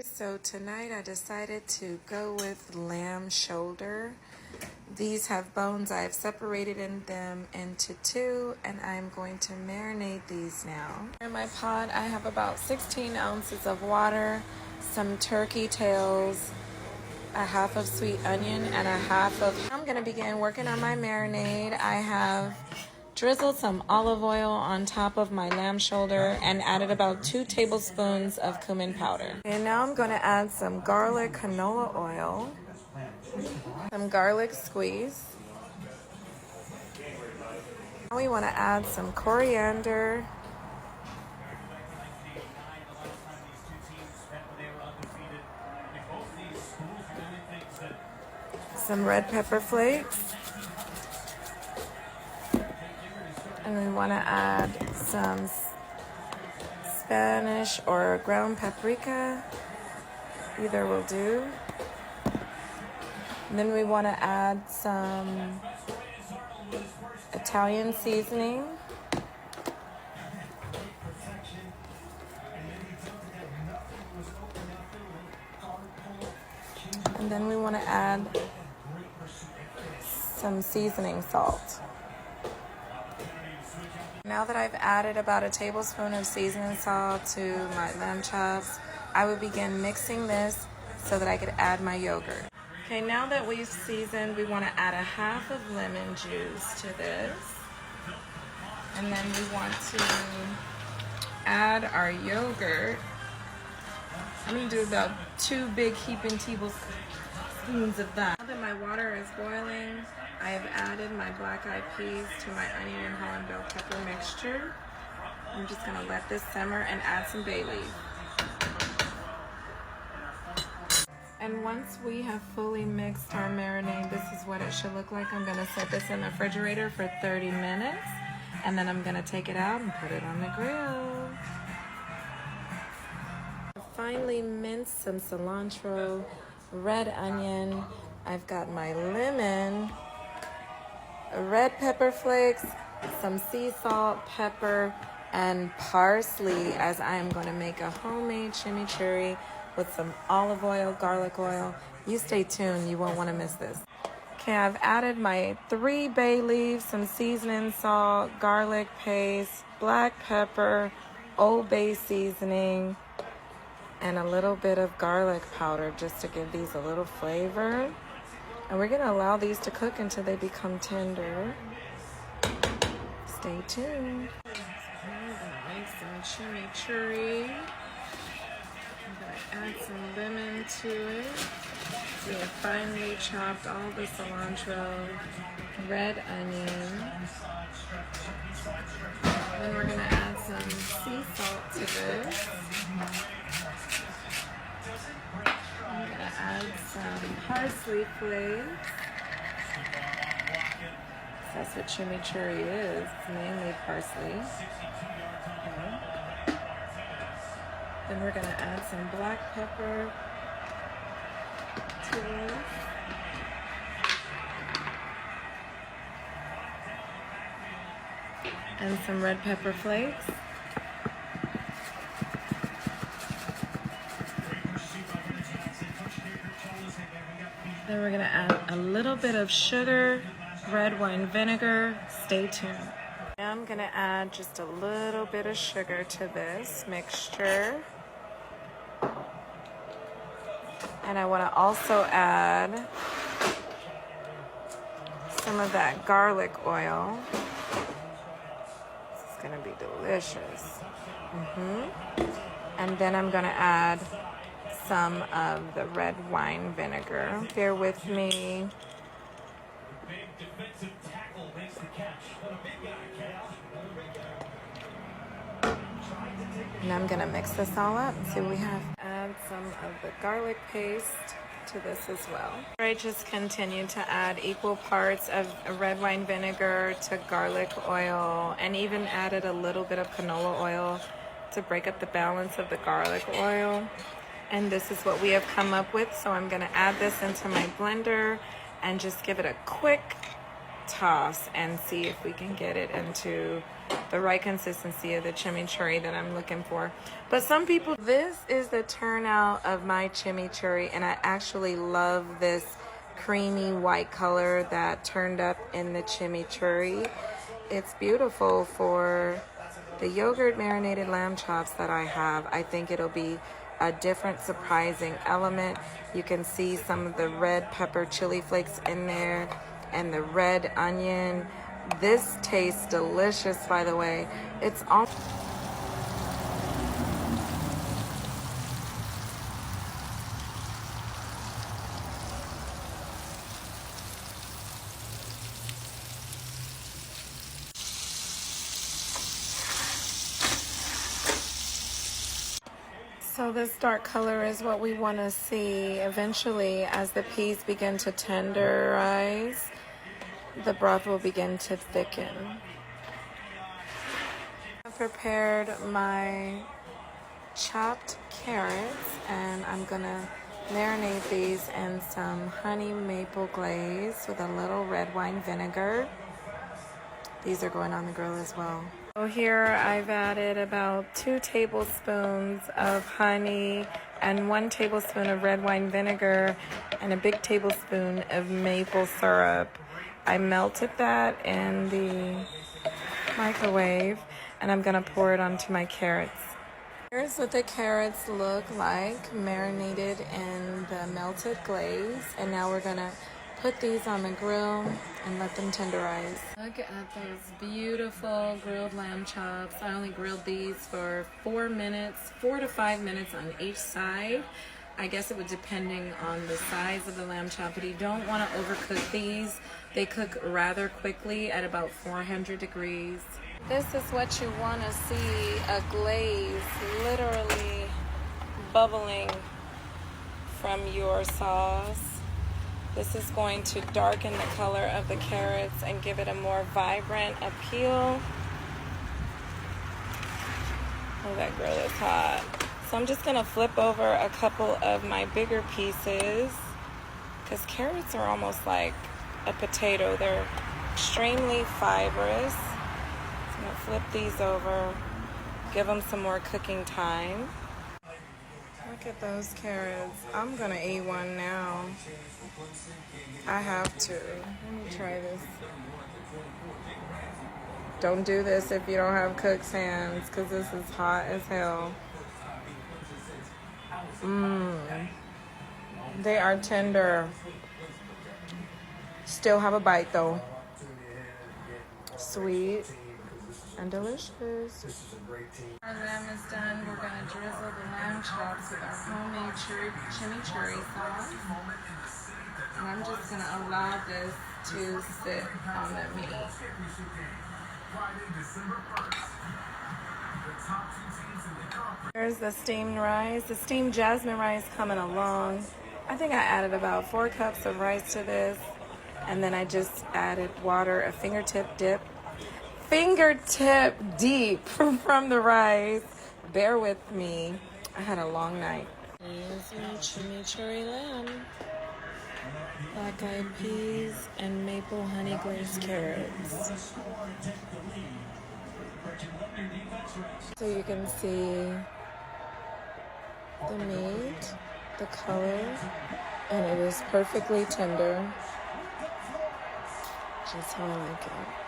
So tonight I decided to go with lamb shoulder. These have bones. I've separated them into two, and I'm going to marinate these now. In my pot, I have about 16 ounces of water, some turkey tails, a half of sweet onion, and a half of... I'm going to begin working on my marinade. I have drizzled some olive oil on top of my lamb shoulder and added about 2 tablespoons of cumin powder. And now I'm going to add some garlic canola oil, some garlic squeeze. Now we want to add some coriander, some red pepper flakes, and we want to add some Spanish or ground paprika, either will do. And then we want to add some Italian seasoning. And then we want to add some seasoning salt. Now that I've added about a tablespoon of seasoning salt to my lamb chops, I will begin mixing this so that I could add my yogurt. Okay, now that we've seasoned, we want to add a half of lemon juice to this. And then we want to add our yogurt. I'm going to do about 2 big heaping tablespoons of that. Now that my water is boiling, I have added my black-eyed peas to my onion and Holland bell pepper mixture. I'm just going to let this simmer and add some bay leaf. And once we have fully mixed our marinade, this is what it should look like. I'm going to set this in the refrigerator for 30 minutes, and then I'm going to take it out and put it on the grill. Finally minced some cilantro, red onion. I've got my lemon, red pepper flakes, some sea salt, pepper, and parsley, as I am going to make a homemade chimichurri with some olive oil, garlic oil. You stay tuned, you won't want to miss this. Okay, I've added my 3 bay leaves, some seasoning salt, garlic paste, black pepper, Old Bay seasoning, and a little bit of garlic powder just to give these a little flavor. And we're gonna allow these to cook until they become tender. Stay tuned. I'm gonna make some chimichurri. I'm gonna add some lemon to it. We have finely chopped all the cilantro, red onion. Then we're gonna add some sea salt to this. I'm gonna add some parsley flakes. That's what chimichurri is. It's mainly parsley. Okay. Then we're gonna add some black pepper to this. And some red pepper flakes. Then we're gonna add a little bit of sugar, red wine vinegar. Stay tuned. I'm gonna add just a little bit of sugar to this mixture. And I wanna also add some of that garlic oil. This is gonna be delicious. And then I'm gonna add some of the red wine vinegar. Bear with me. And I'm gonna mix this all up and see what we have. Add some of the garlic paste to this as well. I just continue to add equal parts of red wine vinegar to garlic oil, and even added a little bit of canola oil to break up the balance of the garlic oil. And this is what we have come up with. So I'm gonna add this into my blender and just give it a quick toss and see if we can get it into the right consistency of the chimichurri that I'm looking for. But some people, this is the turnout of my chimichurri, and I actually love this creamy white color that turned up in the chimichurri. It's beautiful for the yogurt marinated lamb chops that I have. I think it'll be a different surprising element. You can see some of the red pepper chili flakes in there and the red onion. This tastes delicious, by the way. It's all So this dark color is what we want to see eventually. As the peas begin to tenderize, the broth will begin to thicken. I've prepared my chopped carrots, and I'm gonna marinate these in some honey maple glaze with a little red wine vinegar. These are going on the grill as well. So here I've added about 2 tablespoons of honey and 1 tablespoon of red wine vinegar and a big tablespoon of maple syrup. I melted that in the microwave, and I'm gonna pour it onto my carrots. Here's what the carrots look like, marinated in the melted glaze. And now we're gonna put these on the grill and let them tenderize. Look at those beautiful grilled lamb chops. I only grilled these for 4 to 5 minutes on each side. I guess it would depending on the size of the lamb chop, but you don't want to overcook these. They cook rather quickly at about 400 degrees. This is what you want to see, a glaze literally bubbling from your sauce. This is going to darken the color of the carrots and give it a more vibrant appeal. Oh, that grill is hot. So I'm just gonna flip over a couple of my bigger pieces because carrots are almost like a potato. They're extremely fibrous. So I'm gonna flip these over, give them some more cooking time. Look at those carrots. I'm gonna eat one now. I have to. Let me try this. Don't do this if you don't have cook's hands, because this is hot as hell. They are tender. Still have a bite though. Sweet and delicious. Our lamb is done. We're going to drizzle the lamb chops with our homemade chimichurri sauce. And I'm just going to allow this to sit on the meat. Here's the steamed rice. The steamed jasmine rice coming along. I think I added about 4 cups of rice to this. And then I just added water, a fingertip deep from the rice. Bear with me. I had a long night. Here's my chimichurri lamb. Black-eyed peas and maple honey glazed carrots. So you can see the meat, the color, and it is perfectly tender. Just how I like it.